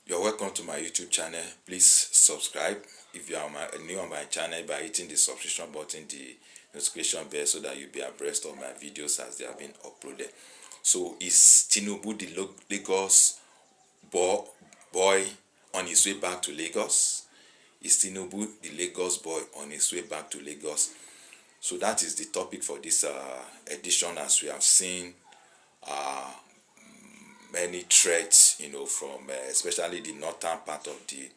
You're welcome to my YouTube channel. Please subscribe if you are new on my channel by hitting the subscription button, the notification bell, so that you'll be abreast of my videos as they have been uploaded. So is Tinubu the Lagos boy on his way back to Lagos? Is Tinubu the Lagos boy on his way back to Lagos? So that is the topic for this edition, as we have seen many threats, from especially the northern part of the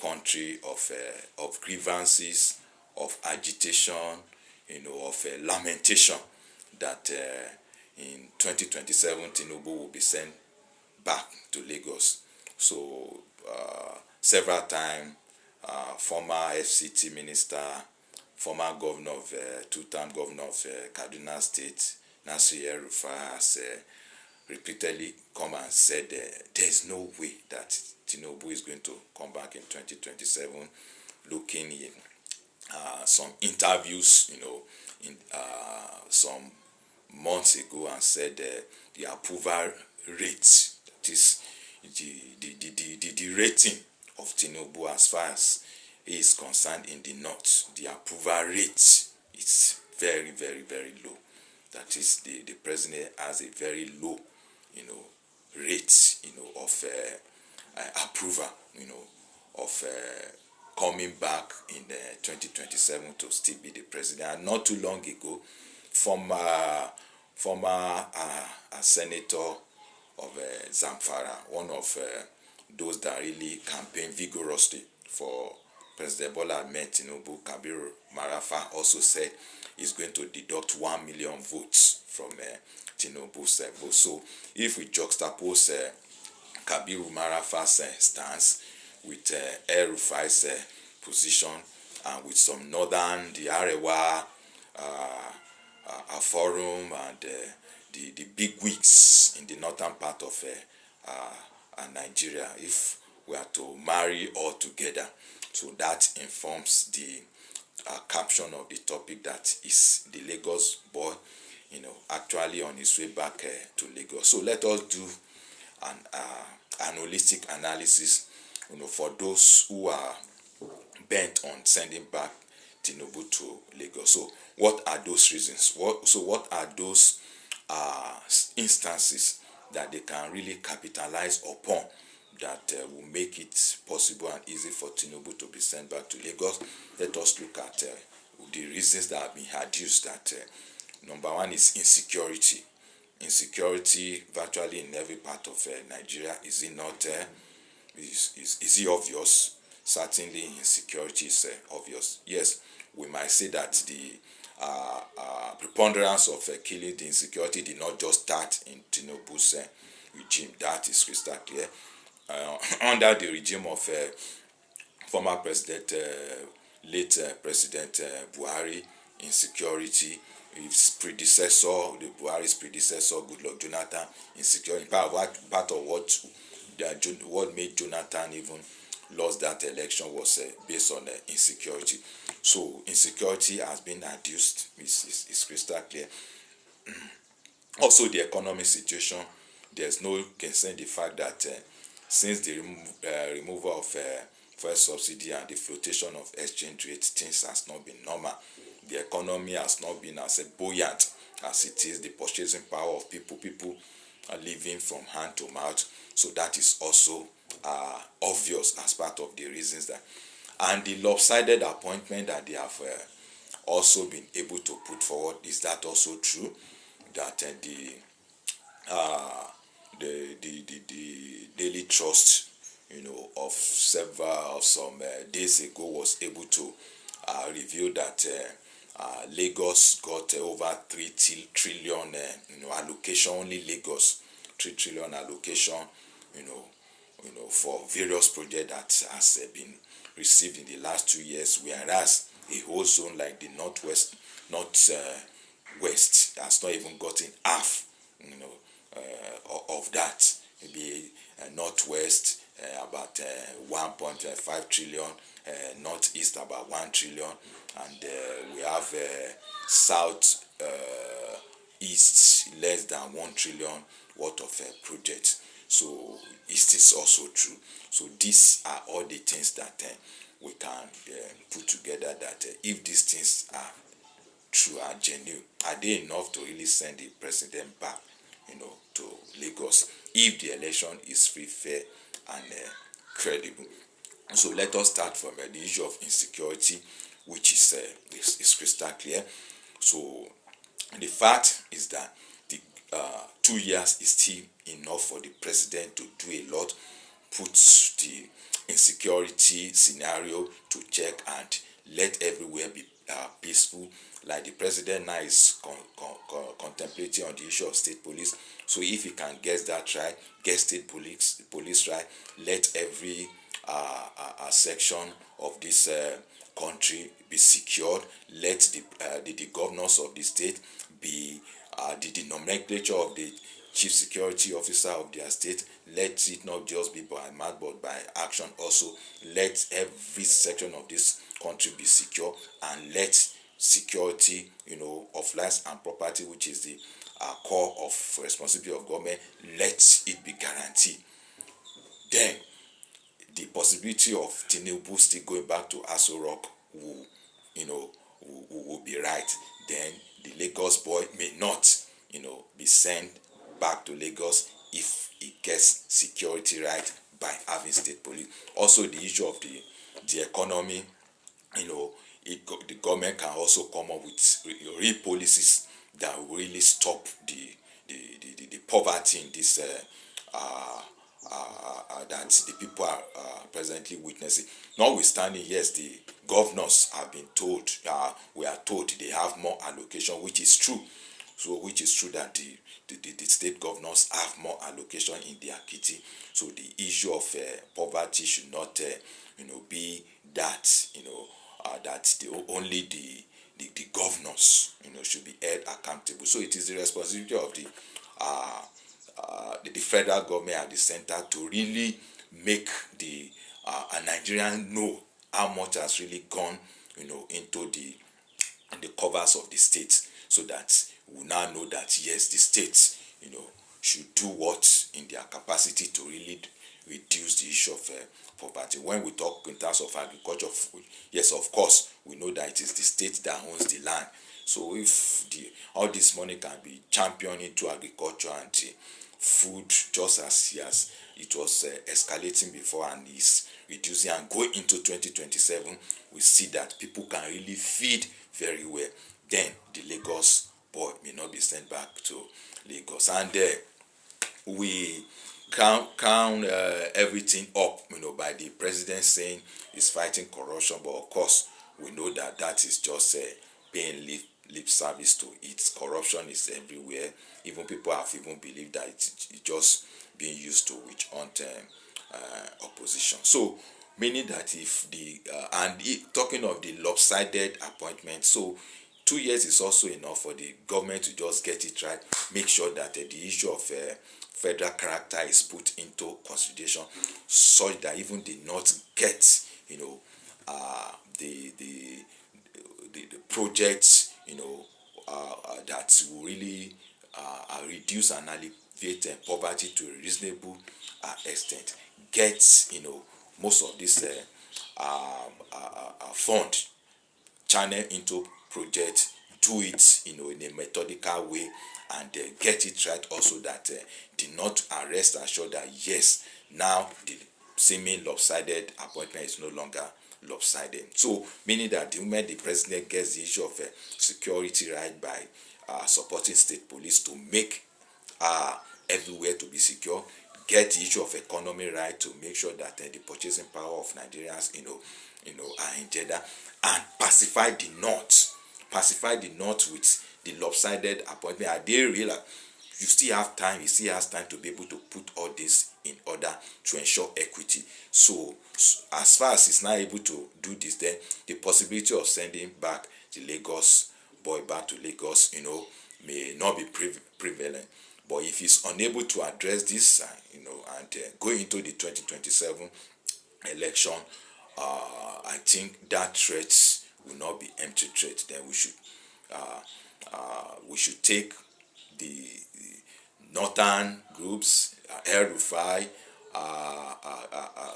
country, of grievances, of agitation, of lamentation that in 2027 Tinubu will be sent back to Lagos. So several times, former FCT minister, former governor of two-term governor of Kaduna State, Nasir El-Rufai, has repeatedly come and said there's no way that Tinubu is going to come back in 2027. Looking in some interviews, in some months ago, and said the approval rate, that is the rating of Tinubu as far as he is concerned in the north, the approval rate is very, very, very low. That is, the president has a very low, rate, of approval, of coming back in 2027 to still be the president. And not too long ago, former senator of Zamfara, one of those that really campaigned vigorously for President Bola Ahmed Tinubu, Kabiru Marafa, also said he's going to deduct 1 million votes from Tinubu's vote. So if we juxtapose Kabiru Marafa's stance with El-Rufai's position, and with some northern, the Arewa forum, and the big wigs in the northern part of Nigeria, if we are to marry all together, so that informs the caption of the topic, that is the Lagos boy, actually on his way back to Lagos. So let us do an holistic analysis, for those who are bent on sending back Tinubu to Lagos. So what are those reasons? What are those instances that they can really capitalize upon, that will make it possible and easy for Tinubu to be sent back to Lagos? Let us look at the reasons that have been adduced. That number one is insecurity. Insecurity virtually in every part of Nigeria. Is it not? Is it obvious? Certainly, insecurity is obvious. Yes, we might say that the preponderance of killing, the insecurity, did not just start in Tinubu's regime. That is crystal clear. Under the regime of former president, late President Buhari, insecurity, his predecessor, Buhari's predecessor, Goodluck Jonathan, insecurity. Part of what made Jonathan even lost that election was based on insecurity. So insecurity has been adduced. It's crystal clear. Also, the economic situation. There's no concern the fact that since the removal of fuel subsidy and the flotation of exchange rate, things has not been normal. The economy has not been as buoyant as it is. The purchasing power of people are living from hand to mouth. So that is also obvious as part of the reasons that. And the lopsided appointment that they have also been able to put forward, is that also true? That the Daily Trust, of some days ago, was able to reveal that Lagos got over 3 trillion allocation. Only Lagos, 3 trillion allocation, for various projects that has been received in the last 2 years, whereas a whole zone like the northwest has not even gotten half, of that. Maybe northwest about 1.5 trillion, northeast about 1 trillion, and we have south east less than 1 trillion worth of projects. So it's It is also true. So these are all the things that we can put together, that if these things are true, are genuine, are they enough to really send the president back, to Lagos, if the election is free, fair, and credible? So let us start from the issue of insecurity, which is crystal clear. So the fact is that the 2 years is still enough for the president to do a lot, put the insecurity scenario to check, and let everywhere be peaceful. Like the president now is contemplating on the issue of state police. So if he can get that right, get state police right, let every section of this country be secured. Let the governors of the state be the nomenclature of the chief security officer of their state. Let it not just be by mouth but by action also. Let every section of this country be secure, and let security, of lives and property, which is the core of responsibility of government, let it be guaranteed. Then the possibility of Tinubu still going back to Aso Rock will be right. Then the Lagos boy may not, be sent back to Lagos if he gets security right by having state police. Also, the issue of the economy, the government can also come up with real policies that will really stop the poverty in this that the people are presently witnessing. Notwithstanding, yes, the governors have been told, we are told they have more allocation, which is true. So, which is true that the state governors have more allocation in their kitty. So, the issue of poverty should not, be that, that only the governors, should be held accountable. So, it is the responsibility of the federal government at the center to really make the Nigerian know how much has really gone, into the covers of the state, so that we now know that yes, the states, should do what in their capacity to really reduce the issue of poverty. When we talk in terms of agriculture, yes, of course, we know that it is the state that owns the land. So if all this money can be championed into agriculture and food, just as it was escalating before and is reducing and going into 2027, we see that people can really feed very well. Then the Lagos boy may not be sent back to Lagos. And we count everything up, by the president saying he's fighting corruption, but of course we know that that is just paying lip service to it. Corruption is everywhere. Even people have even believed that it's just being used to witch hunt opposition. So meaning that if talking of the lopsided appointment, so 2 years is also enough for the government to just get it right, make sure that the issue of federal character is put into consideration, such that even the North gets, the projects, that will really reduce and alleviate poverty to a reasonable extent. Get, most of this fund channel into project, do it, in a methodical way, and get it right also, that the North are rest assured that yes, now the seeming lopsided appointment is no longer lopsided. So meaning that the moment the president gets the issue of security right by supporting state police to make everywhere to be secure, get the issue of economy right to make sure that the purchasing power of Nigerians, are in Jeddah, and pacify the North with the lopsided appointment. Are they real? You still have time. He still has time to be able to put all this in order to ensure equity. So as far as he's not able to do this, then the possibility of sending back the Lagos boy back to Lagos, may not be prevalent. But if he's unable to address this, and going into the 2027 election, I think that threat will not be empty threat. Then we should take the northern groups, El Rufai,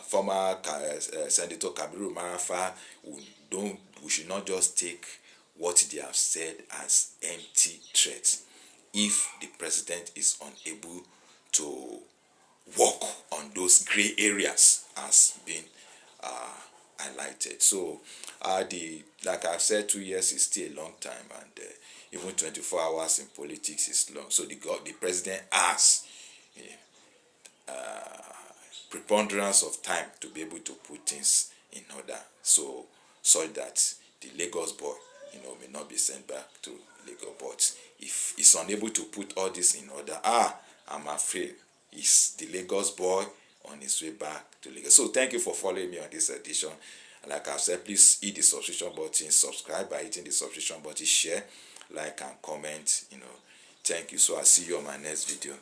former Senator Kabiru Marafa, we should not just take what they have said as empty threats. If the president is unable to work on those gray areas as been highlighted. So the like I've said, 2 years is still a long time, and even 24 hours in politics is long. So the president has preponderance of time to be able to put things in order, so that the Lagos boy, may not be sent back to Lagos. But if he's unable to put all this in order, I'm afraid is the Lagos boy on his way back to Lagos. So thank you for following me on this edition. Like I've said, please hit the subscription button, subscribe by hitting the subscription button, share, like and comment. Thank you. So I'll see you on my next video.